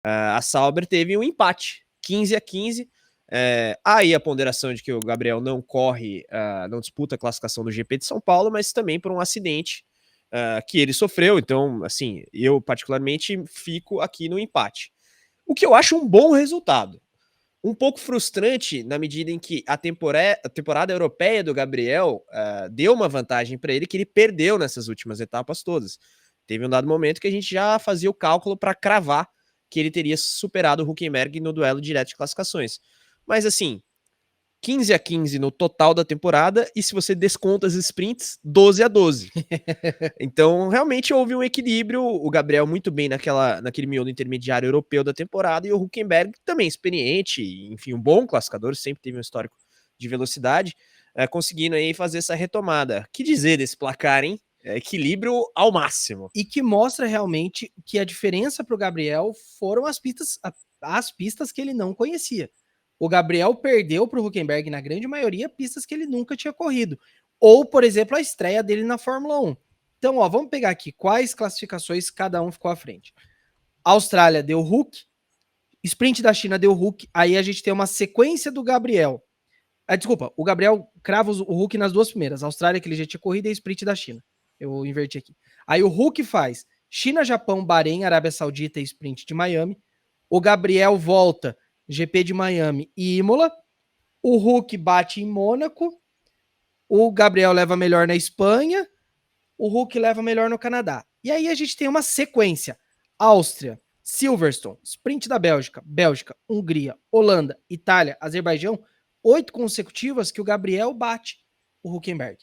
A Sauber teve um empate, 15-15. Aí a ponderação de que o Gabriel não corre, não disputa a classificação do GP de São Paulo, mas também por um acidente que ele sofreu. Então, assim, eu particularmente fico aqui no empate. O que eu acho um bom resultado. Um pouco frustrante na medida em que a temporada europeia do Gabriel deu uma vantagem para ele que ele perdeu nessas últimas etapas todas. Teve um dado momento que a gente já fazia o cálculo para cravar que ele teria superado o Hülkenberg no duelo direto de classificações. Mas assim, 15-15 no total da temporada, e se você desconta as sprints, 12-12. Então, realmente houve um equilíbrio. O Gabriel muito bem naquele miolo intermediário europeu da temporada, e o Hülkenberg também experiente, enfim, um bom classificador, sempre teve um histórico de velocidade, conseguindo aí fazer essa retomada. Que dizer desse placar, hein? Equilíbrio ao máximo. E que mostra realmente que a diferença para o Gabriel foram as pistas que ele não conhecia. O Gabriel perdeu para o Hülkenberg, na grande maioria, pistas que ele nunca tinha corrido. Ou, por exemplo, a estreia dele na Fórmula 1. Então, ó, vamos pegar aqui quais classificações cada um ficou à frente. Austrália deu Hulk, sprint da China deu Hulk, aí a gente tem uma sequência do Gabriel. Desculpa, o Gabriel crava o Hulk nas duas primeiras. Austrália, que ele já tinha corrido, e a sprint da China. Eu inverti aqui. Aí o Hulk faz China, Japão, Bahrein, Arábia Saudita e sprint de Miami. O Gabriel volta GP de Miami e Imola. O Hulk bate em Mônaco. O Gabriel leva melhor na Espanha. O Hulk leva melhor no Canadá. E aí a gente tem uma sequência. Áustria, Silverstone, sprint da Bélgica, Hungria, Holanda, Itália, Azerbaijão, 8 consecutivas que o Gabriel bate o Hülkenberg.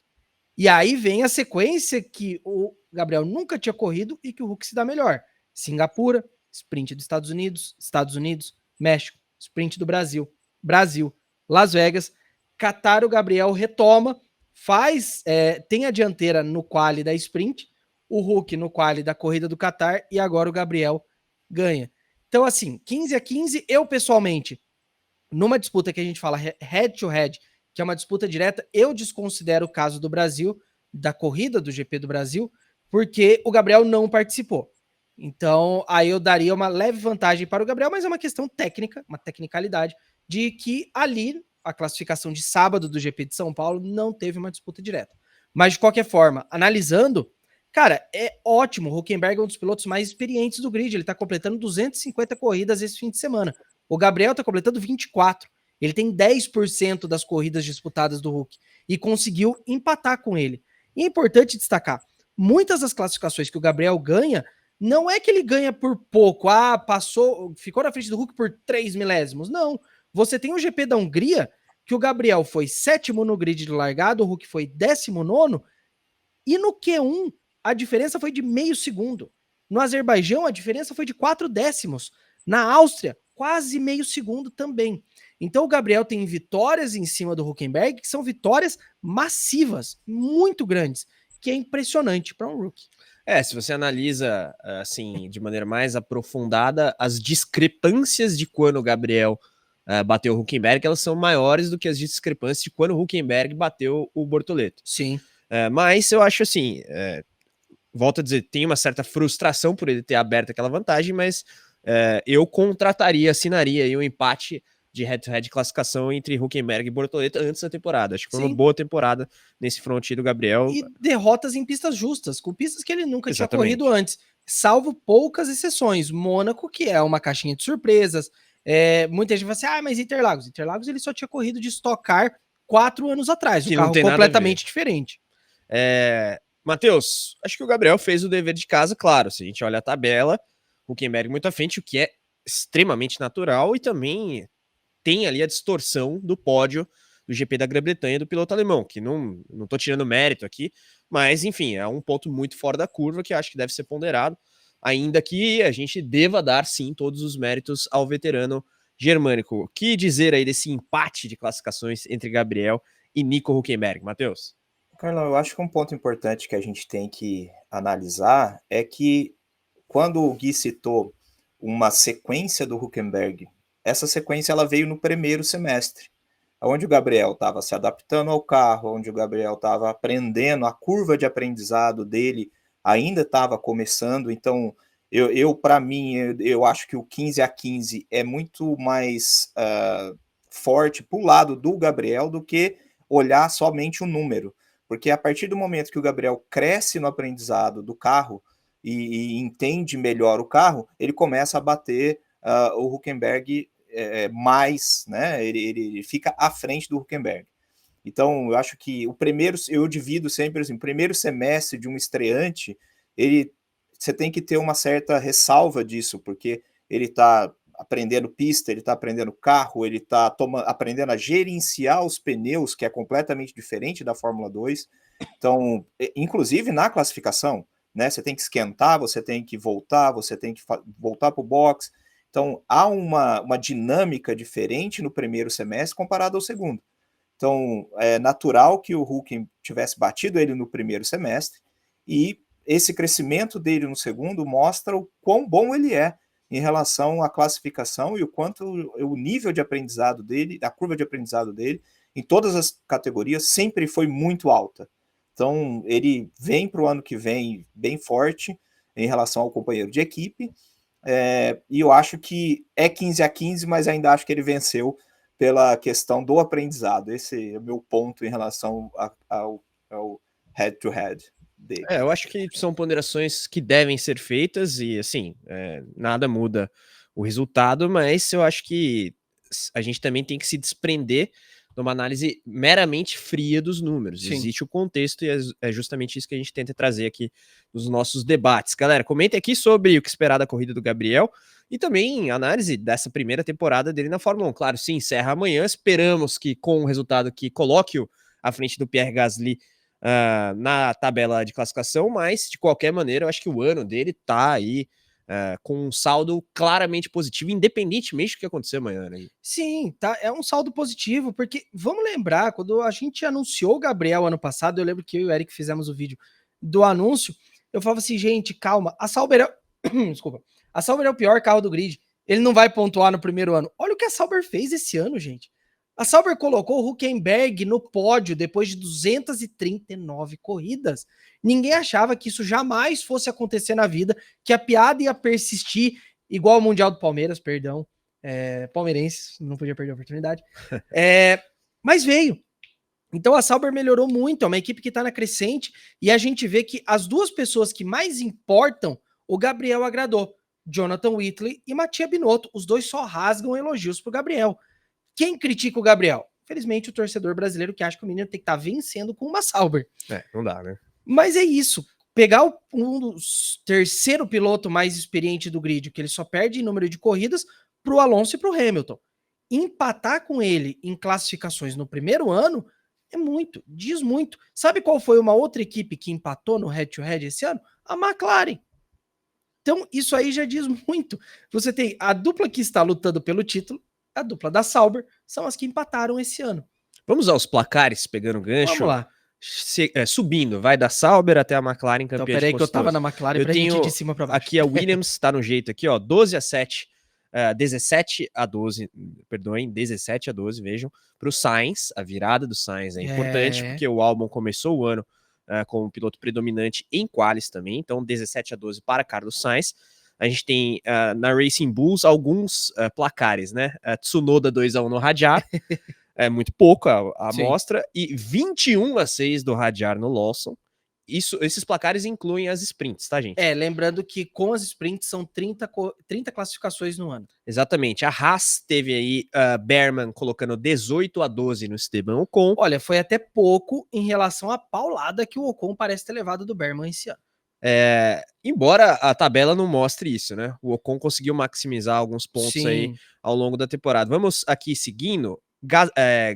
E aí vem a sequência que o Gabriel nunca tinha corrido e que o Hulk se dá melhor. Singapura, sprint dos Estados Unidos, México, sprint do Brasil, Las Vegas, Qatar, o Gabriel retoma, tem a dianteira no quali da sprint, o Hulk no quali da corrida do Qatar e agora o Gabriel ganha. Então, assim, 15-15, eu pessoalmente, numa disputa que a gente fala head to head, que é uma disputa direta, eu desconsidero o caso do Brasil, da corrida do GP do Brasil, porque o Gabriel não participou. Então, aí eu daria uma leve vantagem para o Gabriel, mas é uma questão técnica, uma tecnicalidade, de que ali, a classificação de sábado do GP de São Paulo não teve uma disputa direta. Mas, de qualquer forma, analisando, cara, é ótimo. O Hülkenberg é um dos pilotos mais experientes do grid. Ele está completando 250 corridas esse fim de semana. O Gabriel está completando 24. Ele tem 10% das corridas disputadas do Hulk e conseguiu empatar com ele. E é importante destacar, muitas das classificações que o Gabriel ganha, não é que ele ganha por pouco, ficou na frente do Hulk por 3 milésimos. Não. Você tem o GP da Hungria, que o Gabriel foi 7º no grid de largada, o Hulk foi 19º, e no Q1 a diferença foi de meio segundo. No Azerbaijão, a diferença foi de 4 décimos. Na Áustria, quase meio segundo também. Então o Gabriel tem vitórias em cima do Hülkenberg, que são vitórias massivas, muito grandes, que é impressionante para um rookie. Se você analisa assim de maneira mais aprofundada, as discrepâncias de quando o Gabriel bateu o Hülkenberg, elas são maiores do que as discrepâncias de quando o Hülkenberg bateu o Bortoleto. Sim. Mas eu acho assim, volto a dizer, tem uma certa frustração por ele ter aberto aquela vantagem, mas eu assinaria aí um empate de head-to-head classificação entre Hülkenberg e Bortoleto antes da temporada. Acho que foi uma boa temporada nesse front do Gabriel. E derrotas em pistas justas, com pistas que ele nunca Exatamente. tinha corrido antes, salvo poucas exceções. Mônaco, que é uma caixinha de surpresas. Muita gente fala assim, mas Interlagos. Interlagos ele só tinha corrido de Stock Car 4 anos atrás, um carro completamente diferente. Matheus, acho que o Gabriel fez o dever de casa, claro. Se a gente olha a tabela, o Hülkenberg muito à frente, o que é extremamente natural, e também tem ali a distorção do pódio do GP da Grã-Bretanha do piloto alemão, que não tô tirando mérito aqui, mas enfim, é um ponto muito fora da curva que acho que deve ser ponderado, ainda que a gente deva dar sim todos os méritos ao veterano germânico. O que dizer aí desse empate de classificações entre Gabriel e Nico Hülkenberg, Matheus? Carlão, eu acho que um ponto importante que a gente tem que analisar é que quando o Gui citou uma sequência do Hülkenberg, essa sequência ela veio no primeiro semestre, onde o Gabriel estava se adaptando ao carro, onde o Gabriel estava aprendendo, a curva de aprendizado dele ainda estava começando, então Para mim, eu acho que o 15-15 é muito mais forte para o lado do Gabriel do que olhar somente o número. Porque a partir do momento que o Gabriel cresce no aprendizado do carro e entende melhor o carro, ele começa a bater o Hülkenberg mais, né? Ele fica à frente do Hülkenberg. Então, eu acho que eu divido sempre assim, o primeiro semestre de um estreante, você tem que ter uma certa ressalva disso, porque ele está aprendendo pista, ele está aprendendo carro, ele está aprendendo a gerenciar os pneus, que é completamente diferente da Fórmula 2. Então, inclusive na classificação, né, você tem que esquentar, você tem que voltar, você tem que voltar para o box. Então, há uma dinâmica diferente no primeiro semestre comparado ao segundo. Então, é natural que o Hulk tivesse batido ele no primeiro semestre, e esse crescimento dele no segundo mostra o quão bom ele é em relação à classificação e o quanto o nível de aprendizado dele, a curva de aprendizado dele, em todas as categorias, sempre foi muito alta. Então, ele vem para o ano que vem bem forte em relação ao companheiro de equipe, e eu acho que é 15-15, mas ainda acho que ele venceu pela questão do aprendizado. Esse é o meu ponto em relação ao head-to-head dele. Eu acho que são ponderações que devem ser feitas e, assim, nada muda o resultado, mas eu acho que a gente também tem que se desprender de uma análise meramente fria dos números. Sim. Existe o contexto e é justamente isso que a gente tenta trazer aqui nos nossos debates. Galera, comentem aqui sobre o que esperar da corrida do Gabriel e também análise dessa primeira temporada dele na Fórmula 1. Claro, se encerra amanhã, esperamos que com um resultado que coloque-o à frente do Pierre Gasly na tabela de classificação, mas de qualquer maneira eu acho que o ano dele tá aí com um saldo claramente positivo, independentemente do que acontecer amanhã, né? Sim, tá, é um saldo positivo, porque vamos lembrar, quando a gente anunciou o Gabriel ano passado, eu lembro que eu e o Eric fizemos o vídeo do anúncio, eu falava assim, gente, calma, a Sauber desculpa, a Sauber é o pior carro do grid, ele não vai pontuar no primeiro ano. Olha o que a Sauber fez esse ano, gente. A Sauber colocou o Hülkenberg no pódio depois de 239 corridas. Ninguém achava que isso jamais fosse acontecer na vida, que a piada ia persistir, igual ao Mundial do Palmeiras, perdão, palmeirenses, não podia perder a oportunidade. Mas veio. Então a Sauber melhorou muito, é uma equipe que está na crescente, e a gente vê que as duas pessoas que mais importam, o Gabriel agradou. Jonathan Whitley e Mattia Binotto. Os dois só rasgam elogios pro Gabriel. Quem critica o Gabriel? Infelizmente, o torcedor brasileiro que acha que o menino tem que estar vencendo com uma Sauber. Não dá, né? Mas é isso. Pegar um terceiro piloto mais experiente do grid, que ele só perde em número de corridas, pro Alonso e pro Hamilton. Empatar com ele em classificações no primeiro ano é muito, diz muito. Sabe qual foi uma outra equipe que empatou no head-to-head esse ano? A McLaren. Então, isso aí já diz muito. Você tem a dupla que está lutando pelo título, a dupla da Sauber, são as que empataram esse ano. Vamos aos placares, pegando o gancho. Vamos lá. Subindo, vai da Sauber até a McLaren campeã. Então, peraí que eu tava na McLaren pra gente ir de cima pra baixo. Aqui a Williams tá no jeito aqui, ó, 12-7, 17-12, perdoem, 17-12, vejam, pro Sainz, a virada do Sainz é importante, porque o Albon começou o ano como piloto predominante em qualis também, então 17-12 para Carlos Sainz. A gente tem na Racing Bulls alguns placares, né? Tsunoda 2-1 no Hadjar, é muito pouco a amostra, e 21-6 do Hadjar no Lawson. Esses placares incluem as sprints, tá, gente? Lembrando que com as sprints são 30 classificações no ano. Exatamente. A Haas teve aí Behrman colocando 18-12 no Esteban Ocon. Olha, foi até pouco em relação à paulada que o Ocon parece ter levado do Behrman esse ano. Embora a tabela não mostre isso, né? O Ocon conseguiu maximizar alguns pontos aí ao longo da temporada. Vamos aqui seguindo.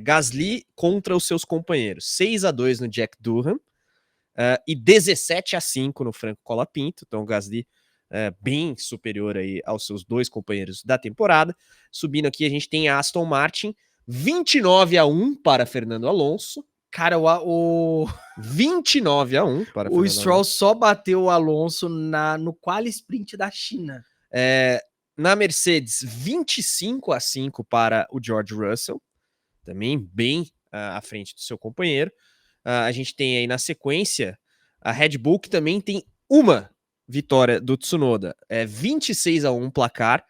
Gasly contra os seus companheiros. 6-2 no Jack Durham e 17-5 no Franco Colapinto. Então o Gasly bem superior aí aos seus dois companheiros da temporada. Subindo aqui a gente tem a Aston Martin 29-1 para Fernando Alonso. Cara, o 29-1 para o Stroll só bateu o Alonso no quali sprint da China. Na Mercedes, 25-5 para o George Russell, também bem à frente do seu companheiro. A gente tem aí na sequência a Red Bull, que também tem uma vitória do Tsunoda. 26-1 placar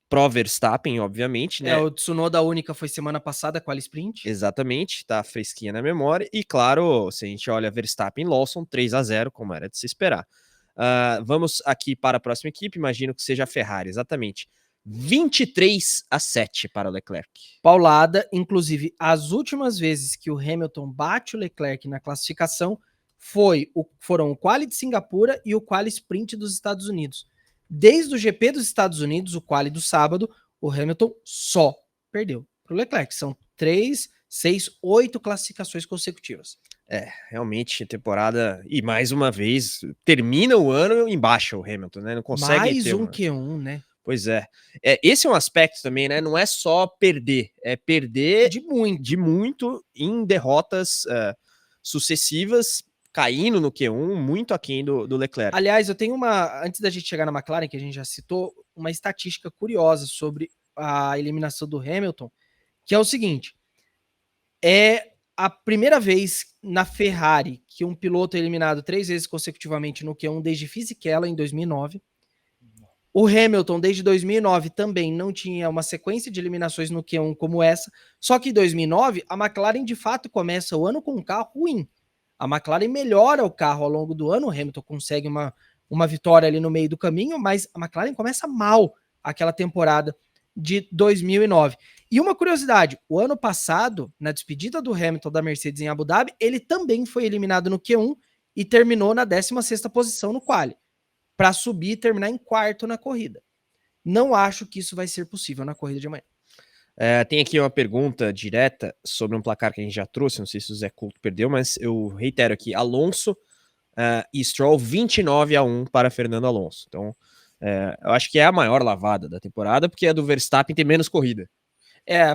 pro Verstappen, obviamente, né? O Tsunoda única foi semana passada, qual sprint? Exatamente, tá fresquinha na memória. E claro, se a gente olha Verstappen e Lawson, 3-0, como era de se esperar. Vamos aqui para a próxima equipe, imagino que seja a Ferrari, exatamente. 23-7 para o Leclerc. Paulada, inclusive, as últimas vezes que o Hamilton bate o Leclerc na classificação foram o quali de Singapura e o quali sprint dos Estados Unidos. Desde o GP dos Estados Unidos, o quali do sábado, o Hamilton só perdeu para o Leclerc. São 3, 6, 8 classificações consecutivas. Realmente, temporada, e mais uma vez, termina o ano em baixa o Hamilton, né? Não consegue mais ter um Q1, né? Pois é. Esse é um aspecto também, né? Não é só perder, é perder de muito em derrotas sucessivas, caindo no Q1, muito aquém do Leclerc. Aliás, eu tenho antes da gente chegar na McLaren, que a gente já citou, uma estatística curiosa sobre a eliminação do Hamilton, que é o seguinte: é a primeira vez na Ferrari que um piloto é eliminado 3 vezes consecutivamente no Q1 desde Fisichella em 2009. O Hamilton, desde 2009, também não tinha uma sequência de eliminações no Q1 como essa, só que em 2009 a McLaren de fato começa o ano com um carro ruim. A McLaren melhora o carro ao longo do ano, o Hamilton consegue uma vitória ali no meio do caminho, mas a McLaren começa mal aquela temporada de 2009. E uma curiosidade, o ano passado, na despedida do Hamilton da Mercedes em Abu Dhabi, ele também foi eliminado no Q1 e terminou na 16ª posição no quali, para subir e terminar em quarto na corrida. Não acho que isso vai ser possível na corrida de amanhã. Tem aqui uma pergunta direta sobre um placar que a gente já trouxe, não sei se o Zé Couto perdeu, mas eu reitero aqui, Alonso e Stroll 29-1 para Fernando Alonso. Então, eu acho que é a maior lavada da temporada, porque a do Verstappen tem menos corrida.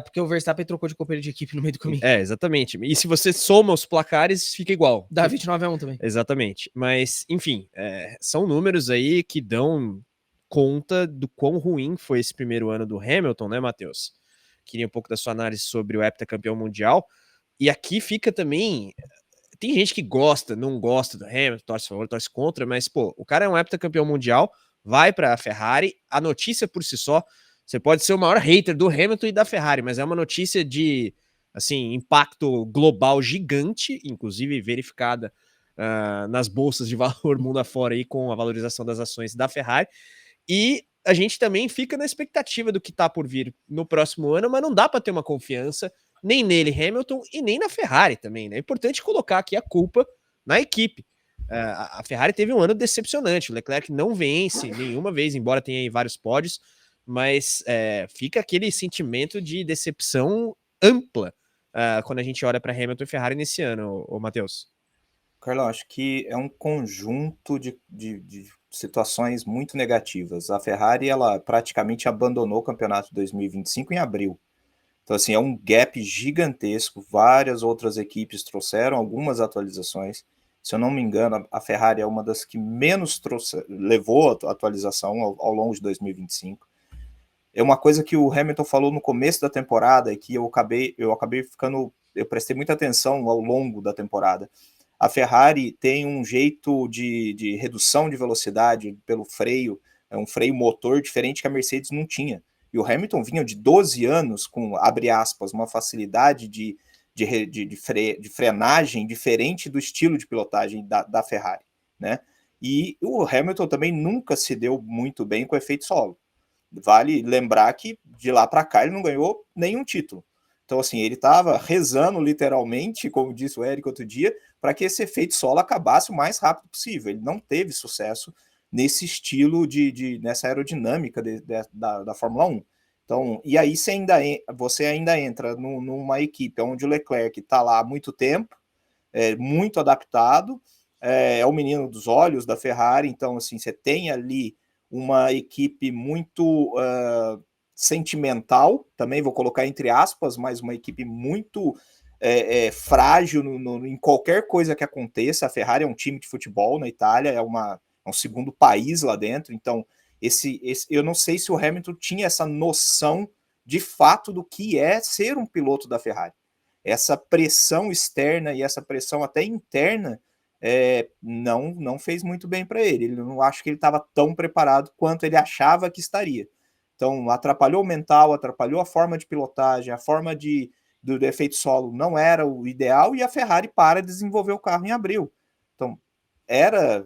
Porque o Verstappen trocou de companheiro de equipe no meio do caminho. Exatamente. E se você soma os placares, fica igual. Dá 29-1 também. Exatamente. Mas, enfim, são números aí que dão conta do quão ruim foi esse primeiro ano do Hamilton, né, Matheus? Queria um pouco da sua análise sobre o heptacampeão mundial. E aqui fica também... Tem gente que gosta, não gosta do Hamilton, torce a favor, torce contra, mas, pô, o cara é um heptacampeão mundial, vai para a Ferrari, a notícia por si só, você pode ser o maior hater do Hamilton e da Ferrari, mas é uma notícia de, assim, impacto global gigante, inclusive verificada nas bolsas de valor mundo afora aí com a valorização das ações da Ferrari, e a gente também fica na expectativa do que tá por vir no próximo ano, mas não dá para ter uma confiança nem nele, Hamilton, e nem na Ferrari também, né? É importante colocar aqui a culpa na equipe. A Ferrari teve um ano decepcionante, o Leclerc não vence nenhuma vez, embora tenha aí vários pódios, mas fica aquele sentimento de decepção ampla quando a gente olha para Hamilton e Ferrari nesse ano, o Matheus. Carlão, acho que é um conjunto de situações muito negativas. A Ferrari, ela praticamente abandonou o campeonato de 2025 em abril. Então, assim, é um gap gigantesco. Várias outras equipes trouxeram algumas atualizações. Se eu não me engano, a Ferrari é uma das que menos levou a atualização ao longo de 2025. É uma coisa que o Hamilton falou no começo da temporada e que eu acabei eu prestei muita atenção ao longo da temporada. A Ferrari tem um jeito de redução de velocidade pelo freio, é um freio motor diferente que a Mercedes não tinha. E o Hamilton vinha de 12 anos com, abre aspas, uma facilidade de frenagem diferente do estilo de pilotagem da Ferrari, né? E o Hamilton também nunca se deu muito bem com o efeito solo. Vale lembrar que de lá para cá ele não ganhou nenhum título. Então, assim, ele estava rezando literalmente, como disse o Eric outro dia, para que esse efeito solo acabasse o mais rápido possível. Ele não teve sucesso nesse estilo nessa aerodinâmica da Fórmula 1. Então, e aí você ainda entra numa equipe onde o Leclerc está lá há muito tempo, muito adaptado, é o menino dos olhos da Ferrari, então, assim, você tem ali uma equipe muito sentimental, também vou colocar entre aspas, mas uma equipe muito frágil em qualquer coisa que aconteça. A Ferrari é um time de futebol na Itália, é um segundo país lá dentro, então eu não sei se o Hamilton tinha essa noção de fato do que é ser um piloto da Ferrari. Essa pressão externa e essa pressão até interna não fez muito bem para ele. Ele não acho que ele estava tão preparado quanto ele achava que estaria. Então, atrapalhou o mental, atrapalhou a forma de pilotagem, a forma do efeito solo não era o ideal, e a Ferrari para de desenvolver o carro em abril. Então,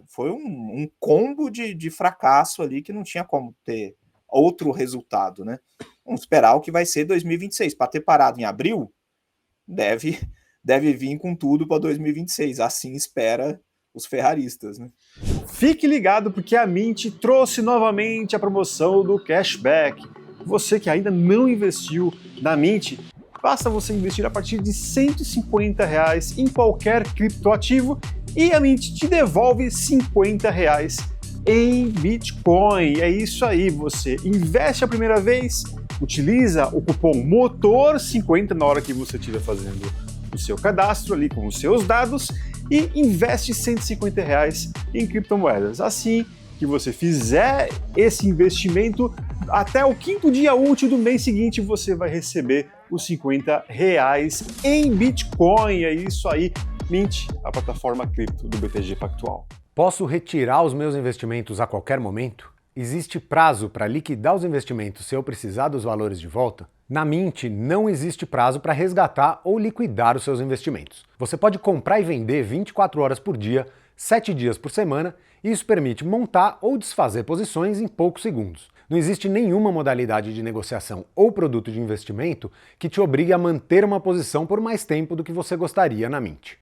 foi um combo de fracasso ali que não tinha como ter outro resultado, né? Vamos esperar o que vai ser 2026. Para ter parado em abril, deve vir com tudo para 2026. Assim espera os ferraristas, né? Fique ligado porque a Mint trouxe novamente a promoção do cashback. Você que ainda não investiu na Mint, basta você investir a partir de R$150 em qualquer criptoativo e a Mint te devolve R$50 em Bitcoin. É isso aí, você investe a primeira vez, utiliza o cupom MOTOR50 na hora que você estiver fazendo o seu cadastro ali com os seus dados e investe R$150 em criptomoedas. Assim que você fizer esse investimento, até o 5º dia útil do mês seguinte você vai receber os R$50 em Bitcoin. É isso aí, Mint, a plataforma cripto do BTG Pactual. Posso retirar os meus investimentos a qualquer momento? Existe prazo para liquidar os investimentos se eu precisar dos valores de volta? Na Mint não existe prazo para resgatar ou liquidar os seus investimentos. Você pode comprar e vender 24 horas por dia, 7 dias por semana, e isso permite montar ou desfazer posições em poucos segundos. Não existe nenhuma modalidade de negociação ou produto de investimento que te obrigue a manter uma posição por mais tempo do que você gostaria na Mint.